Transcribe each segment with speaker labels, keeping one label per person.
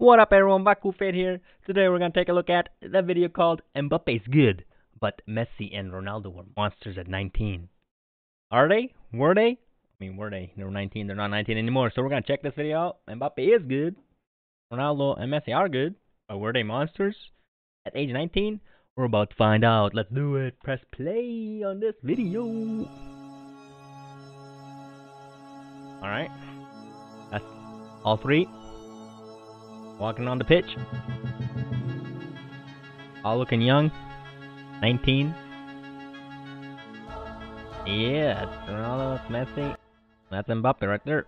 Speaker 1: What up everyone, Baku Fate here. Today we're gonna take a look at the video called Mbappe's good, but Messi and Ronaldo were monsters at 19. Are they? Were they? Were they? They were 19, they're not 19 anymore, so we're gonna check this video out. Mbappe is good. Ronaldo and Messi are good, but were they monsters at age 19? We're about to find out. Let's do it. Press play on this video. Alright. That's all three. Walking on the pitch. All looking young. 19. Yeah, it's Ronaldo, it's Messi. That's Mbappe right there.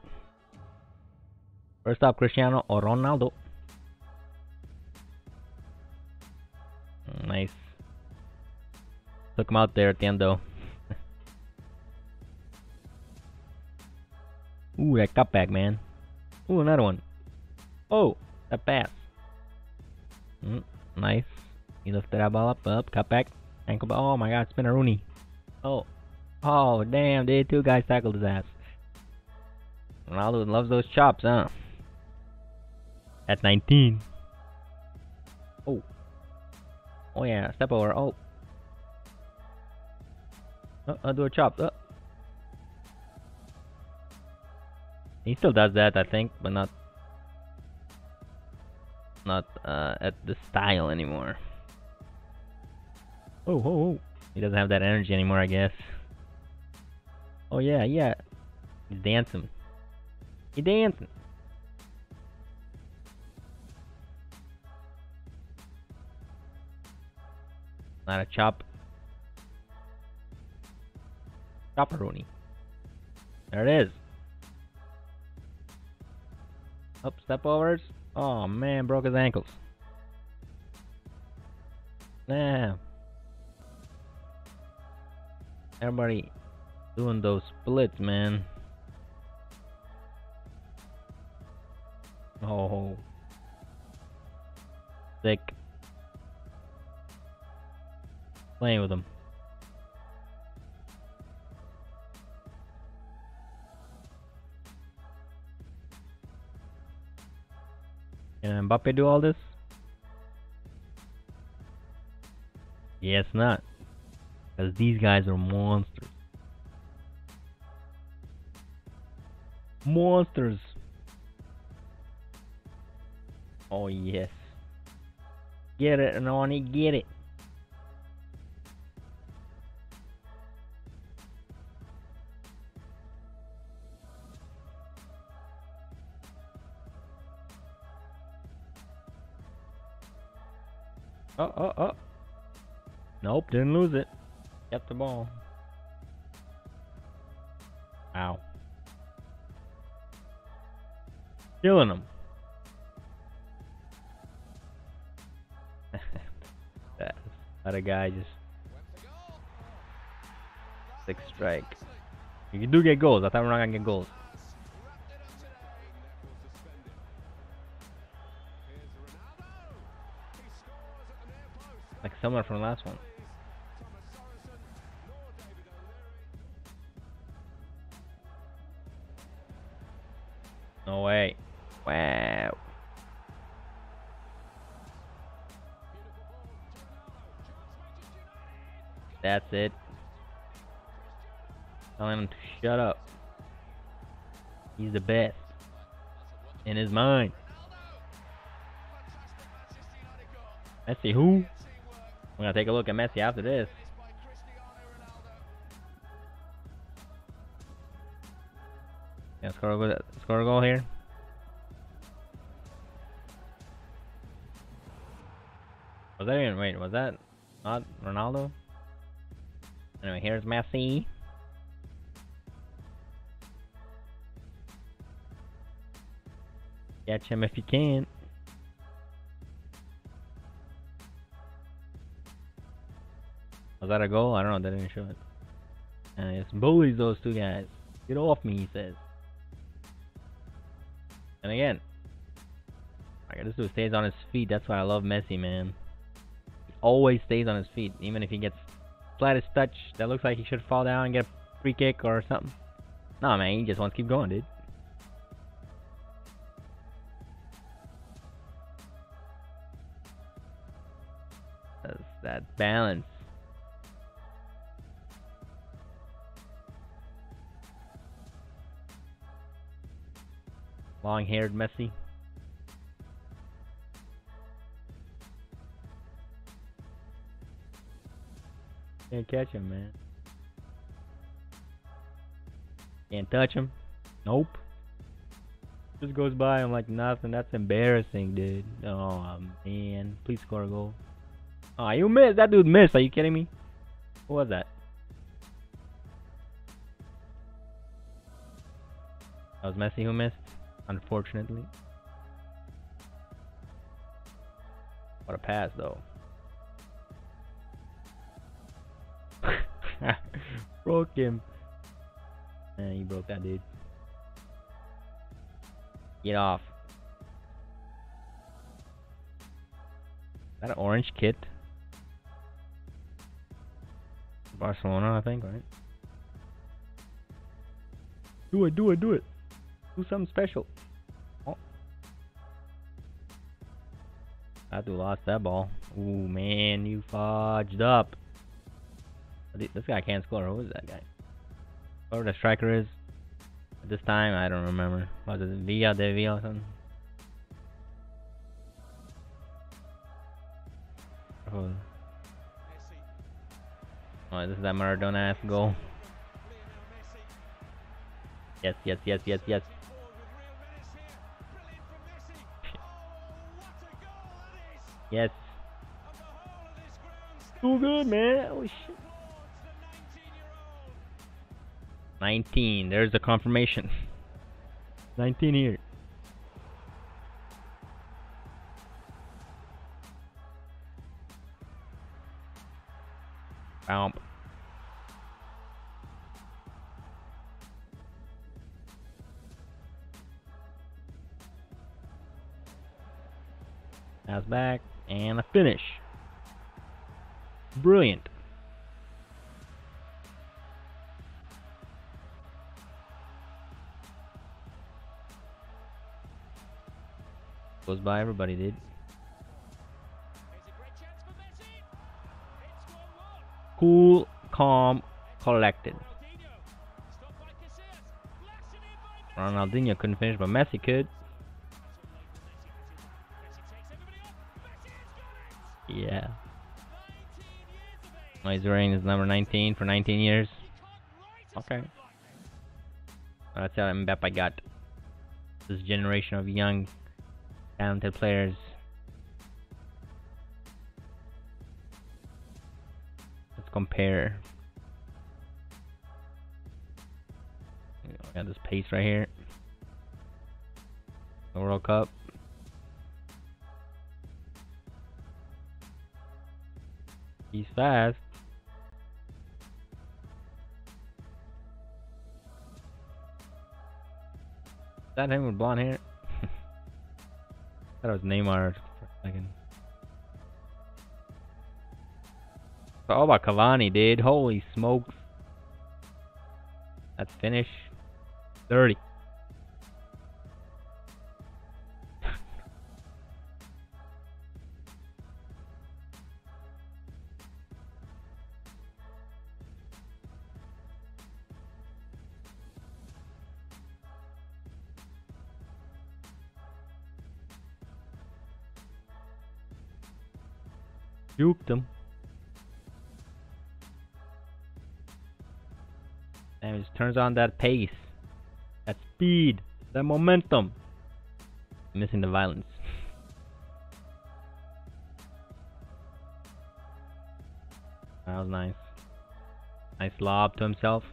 Speaker 1: First up, Cristiano or Ronaldo. Nice. Took him out there at the end though. Ooh, that cutback, man. Ooh, another one. Oh, that pass. Nice. He lifted that ball up, cut back, ankle ball. Oh my god, spin a Rooney. Oh, damn, dude, two guys tackled his ass. Ronaldo loves those chops, huh? At 19. Oh yeah, step over. Oh, I'll do a chop. He still does that, I think, but not at the style anymore. Oh, he doesn't have that energy anymore, I guess. Oh yeah, he's dancing. He's dancing. Not a chop. Chopperoni. There it is. Up, step overs. Oh man, broke his ankles. Damn. Everybody doing those splits, man. Oh. Sick. Playing with him. Can Mbappe do all this? Yes, not. Because these guys are monsters. Monsters. Oh, yes. Get it, Noni, get it. Oh. Nope, didn't lose it. Kept the ball. Ow. Killing him. That other guy just 6 strike. You do get goals. I thought we're not gonna get goals. Like someone from the last one. No way. Wow. That's it. Telling him to shut up. He's the best. In his mind. Messi who? We're gonna take a look at Messi after this. Yeah, score a goal here. Was that even, wait, was that not Ronaldo? Anyway, here's Messi. Catch him if you can. Was that a goal? I don't know, they didn't show it. And it's bullies those two guys. Get off me, he says. And again, this dude stays on his feet. That's why I love Messi, man. He always stays on his feet, even if he gets slightest touch that looks like he should fall down and get a free kick or something. Nah, man, he just wants to keep going, dude. That's that balance. Long-haired Messi. Can't catch him, man. Can't touch him. Nope. Just goes by him like nothing. That's embarrassing, dude. Oh, man. Please score a goal. Oh, you missed. That dude missed. Are you kidding me? What was that? That was Messi who missed, unfortunately. What a pass, though. Broke him. Man, you broke that, dude. Get off. Is that an orange kit? Barcelona, I think, right? Do it, do it, do it. Do something special. Oh. That dude lost that ball. Ooh, man, you fudged up. This guy can't score. Who is that guy? Whoever the striker is. At this time, I don't remember. Was it Villa de Villa or something? Oh, this is that Maradona-ass goal. Yes, yes, yes, yes, yes. Yes. Too good, man. Oh, shit. 19. There's the confirmation. 19 here. Boom. Pass back and a finish. Brilliant. Goes by everybody, dude. Cool, calm, collected. Ronaldinho couldn't finish, but Messi could. Yeah. Oh, he's wearing his number 19 for 19 years. Okay. That's how Mbappé got. This generation of young, talented players. Let's compare. Got this pace right here. The World Cup. He's fast. Is that him with blonde hair? I thought it was Neymar for a second. But all about Cavani, dude. Holy smokes. That's finish. 30. Juked him. And it just turns on that pace, that speed, that momentum. Missing the violence. That was nice. Nice lob to himself.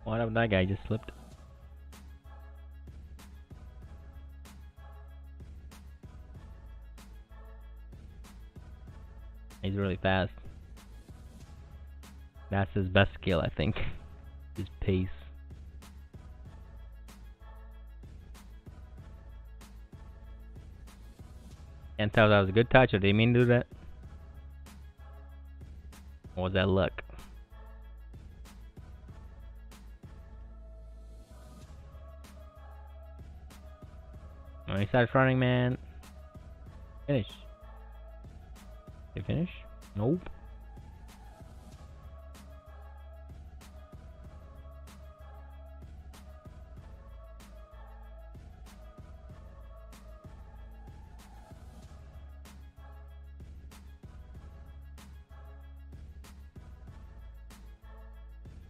Speaker 1: What happened? That guy just slipped. He's really fast. That's his best skill, I think. His pace. Can't tell if that was a good touch or did he mean to do that? Or was that luck? When he starts running, man. Finish. Did he finish? Nope.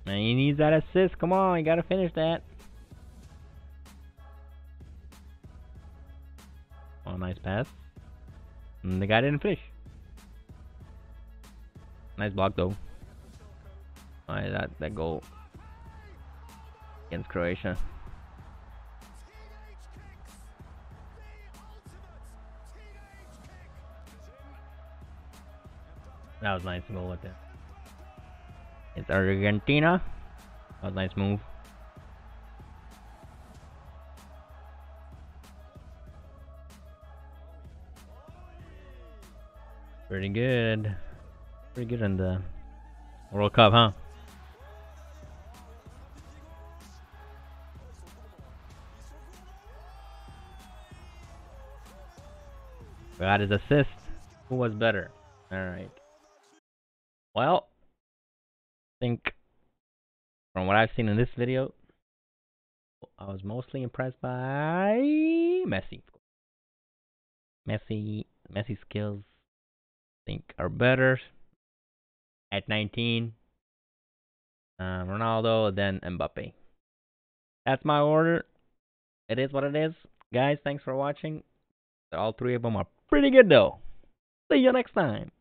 Speaker 1: Man, he needs that assist. Come on, you gotta finish that. Oh, nice pass. And the guy didn't finish. Nice block though. Alright, that goal against Croatia. That was a nice goal with that. It's Argentina. That was a nice move. Pretty good. Pretty good in the World Cup, huh? Got his assist. Who was better? Alright. Well, I think from what I've seen in this video, I was mostly impressed by Messi. Messi's skills, I think, are better at 19. Ronaldo, then Mbappé. That's my order. It is what it is. Guys, thanks for watching. All three of them are pretty good though. See you next time.